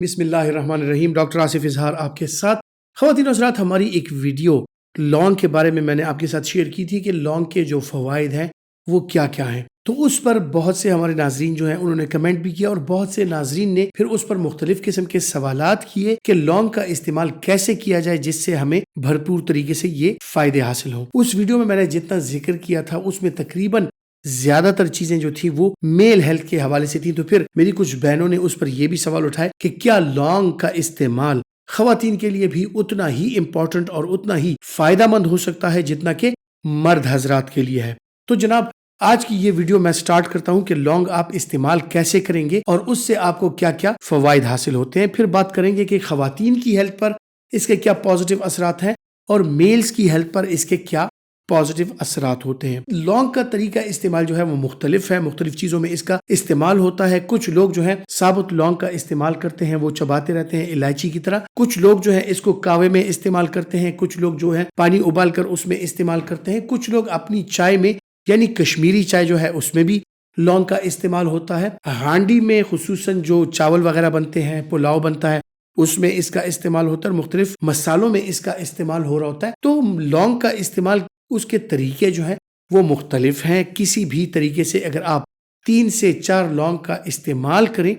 بسم اللہ الرحمن الرحیم. ڈاکٹر آصف اظہار آپ کے ساتھ. خواتین و حضرات، ہماری ایک ویڈیو لونگ کے بارے میں نے آپ کے ساتھ شیئر کی تھی کہ لونگ کے جو فوائد ہیں وہ کیا کیا ہیں. تو اس پر بہت سے ہمارے ناظرین جو ہیں انہوں نے کمنٹ بھی کیا، اور بہت سے ناظرین نے پھر اس پر مختلف قسم کے سوالات کیے کہ لونگ کا استعمال کیسے کیا جائے جس سے ہمیں بھرپور طریقے سے یہ فائدے حاصل ہوں. اس ویڈیو میں نے جتنا ذکر کیا تھا اس میں تقریباً زیادہ تر چیزیں جو تھی وہ میل ہیلتھ کے حوالے سے تھی. تو پھر میری کچھ بہنوں نے اس پر یہ بھی سوال اٹھائے کہ کیا لونگ کا استعمال خواتین کے لیے بھی اتنا ہی امپورٹنٹ اور اتنا ہی فائدہ مند ہو سکتا ہے جتنا کہ مرد حضرات کے لیے ہے. تو جناب، آج کی یہ ویڈیو میں سٹارٹ کرتا ہوں کہ لونگ آپ استعمال کیسے کریں گے اور اس سے آپ کو کیا کیا فوائد حاصل ہوتے ہیں. پھر بات کریں گے کہ خواتین کی ہیلتھ پر اس کے کیا پازیٹیو اثرات ہیں اور میلز کی ہیلتھ پر اس کے کیا پازیٹیو اثرات ہوتے ہیں. لونگ کا طریقہ استعمال جو ہے وہ مختلف ہے، مختلف چیزوں میں اس کا استعمال ہوتا ہے. کچھ لوگ جو ہیں ثابت لونگ کا استعمال کرتے ہیں، وہ چباتے رہتے ہیں الائچی کی طرح. کچھ لوگ جو ہیں اس کو کاوے میں استعمال کرتے ہیں، کچھ لوگ جو ہے پانی ابال کر اس میں استعمال کرتے ہیں، کچھ لوگ اپنی چائے میں یعنی کشمیری چائے جو ہے اس میں بھی لونگ کا استعمال ہوتا ہے. ہانڈی میں خصوصاً جو چاول وغیرہ بنتے ہیں، پلاؤ بنتا ہے، اس میں اس کا استعمال ہوتا ہے. مختلف مسالوں میں اس کا استعمال ہو رہا ہوتا ہے. تو لونگ کا استعمال اس کے طریقے جو ہیں وہ مختلف ہیں. کسی بھی طریقے سے اگر آپ 3 سے 4 لونگ کا استعمال کریں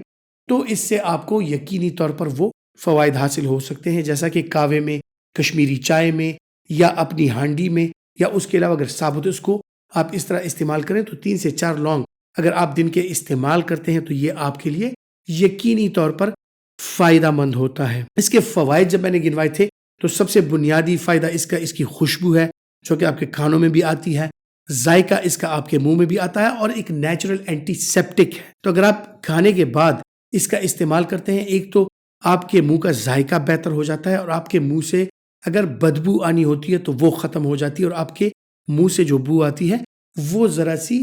تو اس سے آپ کو یقینی طور پر وہ فوائد حاصل ہو سکتے ہیں، جیسا کہ کاوے میں، کشمیری چائے میں یا اپنی ہانڈی میں، یا اس کے علاوہ اگر ثابت اس کو آپ اس طرح استعمال کریں تو 3 سے 4 لونگ اگر آپ دن کے استعمال کرتے ہیں تو یہ آپ کے لیے یقینی طور پر فائدہ مند ہوتا ہے. اس کے فوائد جب میں نے گنوائے تھے تو سب سے بنیادی فائدہ اس کی خوشبو ہے جو کہ آپ کے کھانوں میں بھی آتی ہے. ذائقہ اس کا آپ کے منہ میں بھی آتا ہے اور ایک نیچرل اینٹی سیپٹک ہے. تو اگر آپ کھانے کے بعد اس کا استعمال کرتے ہیں، ایک تو آپ کے منہ کا ذائقہ بہتر ہو جاتا ہے، اور آپ کے منہ سے اگر بدبو آنی ہوتی ہے تو وہ ختم ہو جاتی ہے، اور آپ کے منہ سے جو بو آتی ہے وہ ذرا سی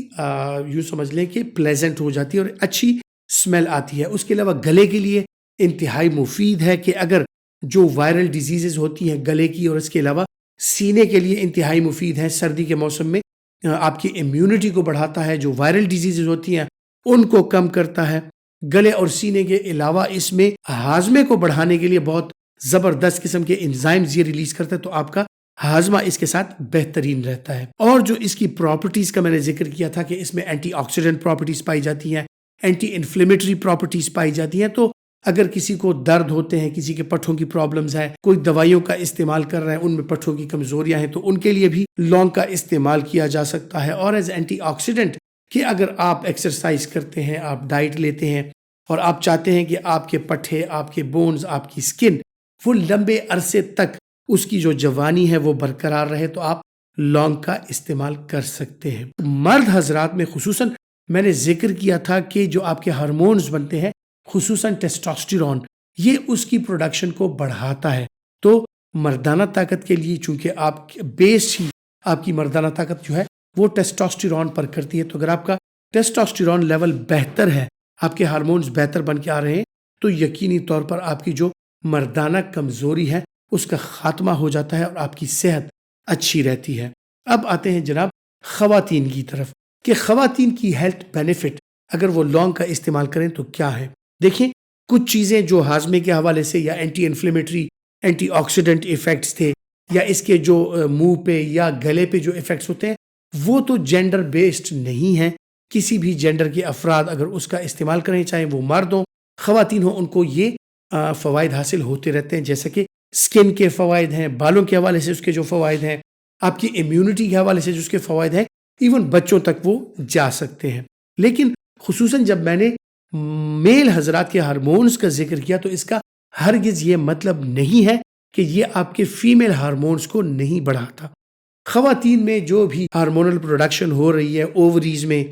یوں سمجھ لیں کہ پلیزنٹ ہو جاتی ہے اور اچھی اسمیل آتی ہے. اس کے علاوہ گلے کے لیے انتہائی مفید ہے کہ اگر جو وائرل ڈیزیزز ہوتی ہیں گلے کی، اور اس کے علاوہ سینے کے لیے انتہائی مفید ہے. سردی کے موسم میں آپ کی امیونٹی کو بڑھاتا ہے، جو وائرل ڈیزیزز ہوتی ہیں ان کو کم کرتا ہے. گلے اور سینے کے علاوہ اس میں ہاضمے کو بڑھانے کے لیے بہت زبردست قسم کے انزائمز یہ ریلیز کرتا ہے، تو آپ کا ہاضمہ اس کے ساتھ بہترین رہتا ہے. اور جو اس کی پراپرٹیز کا میں نے ذکر کیا تھا کہ اس میں اینٹی آکسیڈنٹ پراپرٹیز پائی جاتی ہیں، اینٹی انفلیمیٹری پراپرٹیز پائی جاتی ہیں. تو اگر کسی کو درد ہوتے ہیں، کسی کے پٹھوں کی پرابلمز ہے، کوئی دوائیوں کا استعمال کر رہے ہیں، ان میں پٹھوں کی کمزوریاں ہیں، تو ان کے لیے بھی لونگ کا استعمال کیا جا سکتا ہے. اور ایز اینٹی آکسیڈنٹ کہ اگر آپ ایکسرسائز کرتے ہیں، آپ ڈائٹ لیتے ہیں اور آپ چاہتے ہیں کہ آپ کے پٹھے، آپ کے بونز، آپ کی سکن وہ لمبے عرصے تک اس کی جو جوانی ہے وہ برقرار رہے، تو آپ لونگ کا استعمال کر سکتے ہیں. مرد حضرات میں خصوصاً میں نے ذکر کیا تھا کہ جو آپ کے ہارمونز بنتے ہیں، خصوصاً ٹیسٹوسٹیرون، یہ اس کی پروڈکشن کو بڑھاتا ہے. تو مردانہ طاقت کے لیے چونکہ آپ بیس ہی آپ کی مردانہ طاقت جو ہے وہ ٹیسٹوسٹیرون پر کرتی ہے، تو اگر آپ کا ٹیسٹوسٹیرون لیول بہتر ہے، آپ کے ہارمونز بہتر بن کے آ رہے ہیں، تو یقینی طور پر آپ کی جو مردانہ کمزوری ہے اس کا خاتمہ ہو جاتا ہے اور آپ کی صحت اچھی رہتی ہے. اب آتے ہیں جناب خواتین کی طرف کہ خواتین کی ہیلتھ بینیفٹ اگر وہ لونگ کا استعمال کریں تو کیا ہے. دیکھیں، کچھ چیزیں جو ہاضمے کے حوالے سے یا anti inflammatory, antioxidant effects تھے، یا اس کے جو منہ پہ یا گلے پہ جو ایفیکٹس ہوتے ہیں وہ تو جینڈر بیسڈ نہیں ہیں. کسی بھی جینڈر کے افراد اگر اس کا استعمال کریں، چاہے وہ مرد ہوں خواتین ہوں، ان کو یہ فوائد حاصل ہوتے رہتے ہیں. جیسے کہ سکن کے فوائد ہیں، بالوں کے حوالے سے اس کے جو فوائد ہیں، آپ کی امیونٹی کے حوالے سے جو اس کے فوائد ہیں، ایون بچوں تک وہ جا سکتے ہیں. لیکن خصوصاً جب میں نے میل حضرات کے ہارمونز کا ذکر کیا تو اس کا ہرگز یہ مطلب نہیں ہے کہ یہ آپ کے فیمیل ہارمونز کو نہیں بڑھاتا. خواتین میں جو بھی ہارمونل پروڈکشن ہو رہی ہے اووریز میں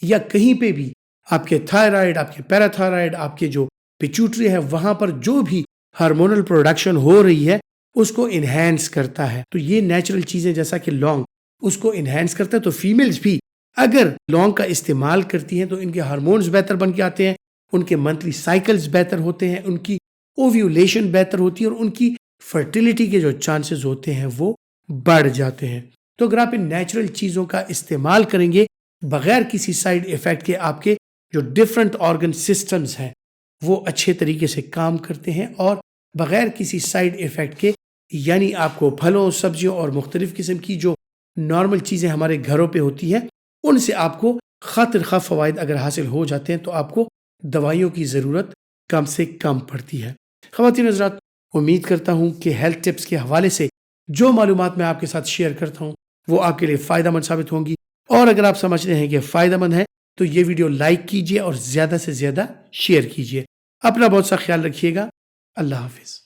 یا کہیں پہ بھی، آپ کے تھائرائڈ، آپ کے پیراتھائرائڈ، آپ کے جو پیچوٹری ہے، وہاں پر جو بھی ہارمونل پروڈکشن ہو رہی ہے اس کو انہینس کرتا ہے. تو یہ نیچرل چیزیں جیسا کہ لونگ اس کو انہینس کرتا ہے. تو فیمیلز بھی اگر لونگ کا استعمال کرتی ہیں تو ان کے ہارمونز بہتر بن کے آتے ہیں، ان کے منتھلی سائیکلز بہتر ہوتے ہیں، ان کی اوویولیشن بہتر ہوتی ہے، اور ان کی فرٹیلیٹی کے جو چانسز ہوتے ہیں وہ بڑھ جاتے ہیں. تو اگر آپ ان نیچرل چیزوں کا استعمال کریں گے بغیر کسی سائیڈ ایفیکٹ کے، آپ کے جو ڈفرنٹ آرگن سسٹمز ہیں وہ اچھے طریقے سے کام کرتے ہیں اور بغیر کسی سائیڈ ایفیکٹ کے، یعنی آپ کو پھلوں سبزیوں اور مختلف قسم کی جو نارمل چیزیں ہمارے گھروں پہ ہوتی ہیں ان سے آپ کو خاطر خواہ فوائد اگر حاصل ہو جاتے ہیں تو آپ کو دوائیوں کی ضرورت کم سے کم پڑتی ہے۔ خواتین حضرات، امید کرتا ہوں کہ ہیلتھ ٹپس کے حوالے سے جو معلومات میں آپ کے ساتھ شیئر کرتا ہوں وہ آپ کے لیے فائدہ مند ثابت ہوں گی، اور اگر آپ سمجھتے ہیں کہ فائدہ مند ہے تو یہ ویڈیو لائک کیجئے اور زیادہ سے زیادہ شیئر کیجئے۔ اپنا بہت سا خیال رکھیے گا۔ اللہ حافظ۔